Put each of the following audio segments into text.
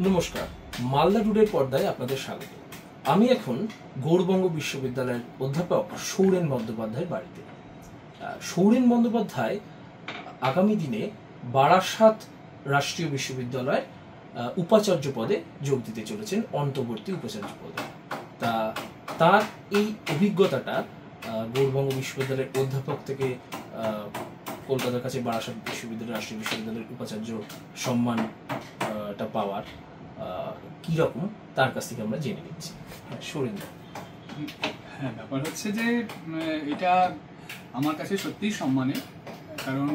নমস্কার, মালদা টুডের পর্দায় আপনাদের স্বাগত। আমি এখন গৌড়বঙ্গ বিশ্ববিদ্যালয়ের অধ্যাপক সৌরেন বন্দ্যোপাধ্যায়ের বাড়িতে। সৌরেন বন্দ্যোপাধ্যায় আগামী দিনে বারাসাত রাষ্ট্রীয় বিশ্ববিদ্যালয়ের উপাচার্য পদে যোগ দিতে চলেছেন, অন্তর্বর্তী উপাচার্য পদে। তার এই অভিজ্ঞতাটা গৌড়বঙ্গ বিশ্ববিদ্যালয়ের অধ্যাপক থেকে কলকাতার কাছে বারাসাত বিশ্ববিদ্যালয় রাষ্ট্রীয় বিশ্ববিদ্যালয়ের উপাচার্য সম্মানটা পাওয়ার কিরকম তার কাছ থেকে আমরা জেনে নিচ্ছি। সুরেন্দ্র, হ্যাঁ, ব্যাপার হচ্ছে যে এটা আমার কাছে সত্যিই সম্মানের, কারণ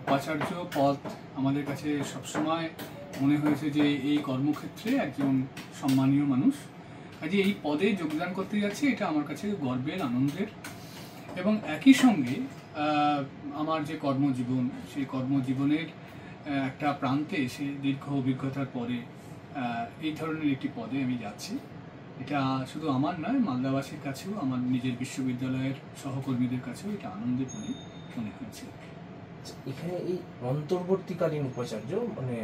উপাচার্য পদ আমাদের কাছে সবসময় মনে হয়েছে যে এই কর্মক্ষেত্রে একজন সম্মানীয় মানুষ, কাজে এই পদে যোগদান করতে যাচ্ছি, এটা আমার কাছে গর্বের, আনন্দের। এবং একই সঙ্গে আমার যে কর্মজীবন, সেই কর্মজীবনের একটা প্রান্তে এসে দীর্ঘ অভিজ্ঞতার পরে এই ধরনের একটি পদে আমি যাচ্ছি। এটা শুধু আমার নয়, মালদাবাসীর কাছেও, আমার নিজের বিশ্ববিদ্যালয়ের সহকর্মীদের কাছেও এটা আনন্দের মনে হয়েছে। এখানে এই অন্তর্বর্তীকালীন উপাচার্য, মানে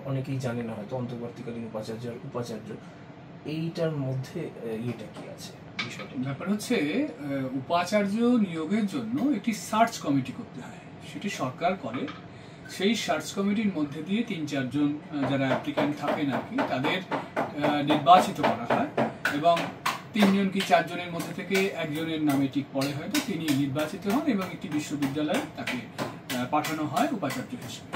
অনেকেই জানে না হয়তো অন্তর্বর্তীকালীন উপাচার্য এইটার মধ্যে ইয়েটা কি আছে? ব্যাপার হচ্ছে উপাচার্য নিয়োগের জন্য একটি সার্চ কমিটি করতে হয়, সেটি সরকার করে। সেই সার্চ কমিটির মধ্যে দিয়ে ৩-৪ জন যারা অ্যাপ্লিক্যান্ট থাকেন আর কি, তাদের নির্বাচিত করা হয় এবং ৩ জন কি ৪ জনের মধ্যে থেকে একজনের নামে ঠিক পড়ে, হয়তো তিনি নির্বাচিত হন এবং একটি বিশ্ববিদ্যালয়ে তাকে পাঠানো হয় উপাচার্য হিসেবে।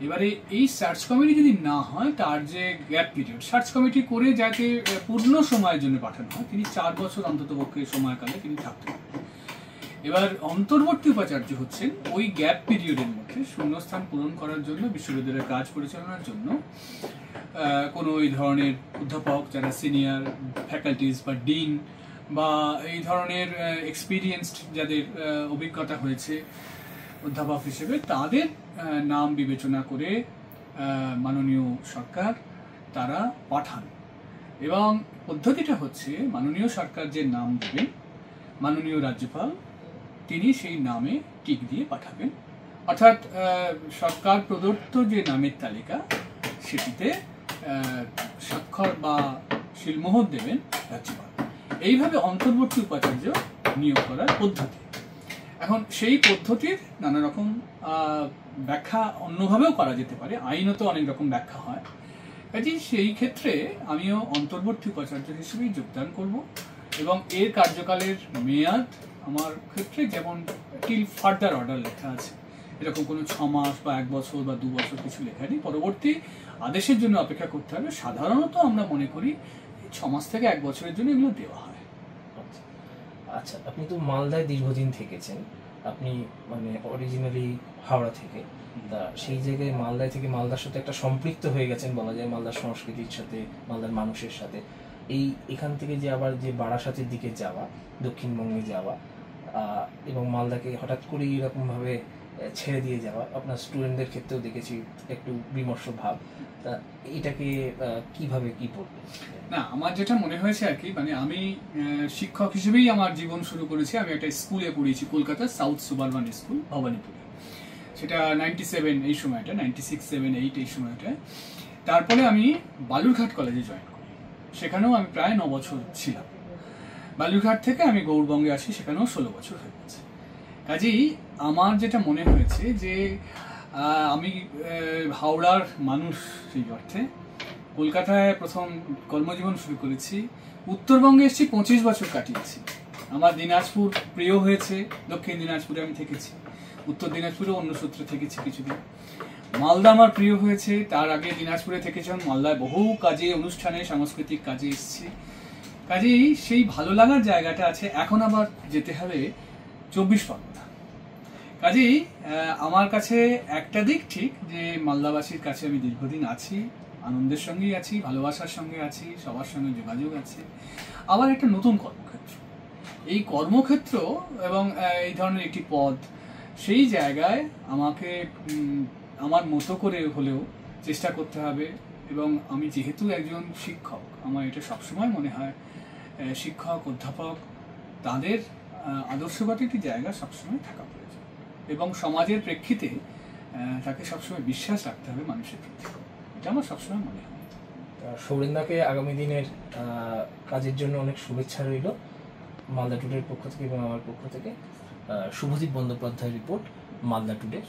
এবারে এই সার্চ কমিটি যদি না হয়, তার যে গ্যাপ পিরিয়ড, সার্চ কমিটি করে যাকে পূর্ণ সময়ের জন্য পাঠানো হয়, তিনি ৪ বছর অন্তত পক্ষে সময়কালে তিনি থাকতে পারেন। এবার অন্তর্বর্তী উপাচার্য হচ্ছেন ওই গ্যাপ পিরিয়ডের মধ্যে শূন্যস্থান পূরণ করার জন্য, বিশ্ববিদ্যালয়ের কাজ পরিচালনার জন্য কোনো এই ধরনের অধ্যাপক যারা সিনিয়র ফ্যাকাল্টিজ বা ডিন বা এই ধরনের এক্সপিরিয়েন্সড যাদের অভিজ্ঞতা হয়েছে অধ্যাপক হিসেবে, তাদের নাম বিবেচনা করে মাননীয় সরকার তারা পাঠান। এবং পদ্ধতিটা হচ্ছে, মাননীয় সরকার যে নাম দেবেন, মাননীয় রাজ্যপাল তিনি সেই নামে টিক দিয়ে পাঠাবেন, অর্থাৎ সরকার প্রদত্ত যে নামের তালিকা সেটিতে স্বাক্ষর বা শিলমোহর দেবেন রাজ্যপাল। এইভাবে অন্তর্বর্তী উপাচার্য নিয়োগ করার পদ্ধতি। এখন সেই পদ্ধতির নানা রকম ব্যাখ্যা অন্যভাবেও করা যেতে পারে, আইনত অনেক রকম ব্যাখ্যা হয়। কাজে সেই ক্ষেত্রে আমিও অন্তর্বর্তী উপাচার্য হিসেবেই যোগদান করব এবং এর কার্যকালের মেয়াদ আমার ক্ষেত্রে যেমন টিল ফার্দার অর্ডার লেখা আছে, এরকম কোনো 6 মাস বা 1 বছর বা 2 বছর কিছু লেখা নেই। পরবর্তী আদেশের জন্য অপেক্ষা করতে হবে। সাধারণত আমরা মনে করি 6 মাস থেকে 1 বছরের জন্য এগুলো দেওয়া হয়। আচ্ছা, আপনি তো মালদায় দীর্ঘদিন থেকেছেন, আপনি মানে অরিজিনালি হাওড়া থেকে, তা সেই জায়গায় মালদায় থেকে মালদার সাথে একটা সম্পৃক্ত হয়ে গেছেন বলা যায়, মালদার সংস্কৃতির সাথে, মালদার মানুষের সাথে। এখান থেকে যে আবার যে বারাসাতের দিকে যাওয়া, দক্ষিণবঙ্গে যাওয়া এবং মালদাকে হঠাৎ করেই এরকমভাবে ছেড়ে দিয়ে যাওয়া, আপনার স্টুডেন্টদের ক্ষেত্রেও দেখেছি একটু বিমর্ষ ভাব, তা এটাকে কিভাবে কি পড়বে? না, আমার যেটা মনে হয়েছে আর কি, মানে আমি শিক্ষক হিসেবেই আমার জীবন শুরু করেছি। আমি একটা স্কুলে পড়িয়েছি, কলকাতা সাউথ সুবারবান স্কুল, ভবানীপুরে। সেটা 97 এই সময়টা, 96, 7, 8 এই সময়টা। তারপরে আমি বালুরঘাট কলেজে জয়েন করি, সেখানেও আমি প্রায় 9 বছর ছিলাম। বালুরঘাট থেকে আমি গৌড়বঙ্গে আসি, সেখানেও 16 বছর হয়ে গেছে। কাজেই আমার যেটা মনে হয়েছে যে আমি হাওড়ার মানুষ, সেই অর্থে কলকাতায় প্রথম কর্মজীবন শুরু করেছি, উত্তরবঙ্গে এসেছি, 25 বছর কাটিয়েছি। আমার দিনাজপুর প্রিয় হয়েছে, দক্ষিণ দিনাজপুরে আমি থেকেছি, উত্তর দিনাজপুরে অন্য সূত্রে থেকেছি কিছুদিন। মালদা আমার প্রিয় হয়েছে, তার আগে দিনাজপুরে থেকেছিলাম, মালদায় বহু কাজে, অনুষ্ঠানে, সাংস্কৃতিক কাজে এসেছি। কাজেই সেই ভালো লাগার জায়গাটা আছে। এখন আবার যেতে হবে 24 পরগনা। কাজেই আমার কাছে একটা দিক ঠিক যে মালদাবাসীর কাছে আমি দীর্ঘদিন আছি, আনন্দের সঙ্গেই আছি, ভালোবাসার সঙ্গে আছি, সবার সঙ্গে যোগাযোগ আছে। আবার একটা নতুন কর্মক্ষেত্র, এই কর্মক্ষেত্র এবং এই ধরনের একটি পদ, সেই জায়গায় আমাকে আমার মতো করে হলেও চেষ্টা করতে হবে। এবং আমি যেহেতু একজন শিক্ষক, আমার এটা সবসময় মনে হয় শিক্ষক, অধ্যাপক, তাদের আদর্শগত একটি জায়গা সবসময় থাকা প্রয়োজন এবং সমাজের প্রেক্ষিতে তাকে সবসময় বিশ্বাস রাখতে হবে মানুষের প্রতি। এটা আমার সবসময় মনে হয়। সৌরেন্দাকে আগামী দিনের কাজের জন্য অনেক শুভেচ্ছা রইল মালদা টুডের পক্ষ থেকে এবং আমার পক্ষ থেকে। শুভদীপ বন্দ্যোপাধ্যায়ের রিপোর্ট, মালদা টুডে।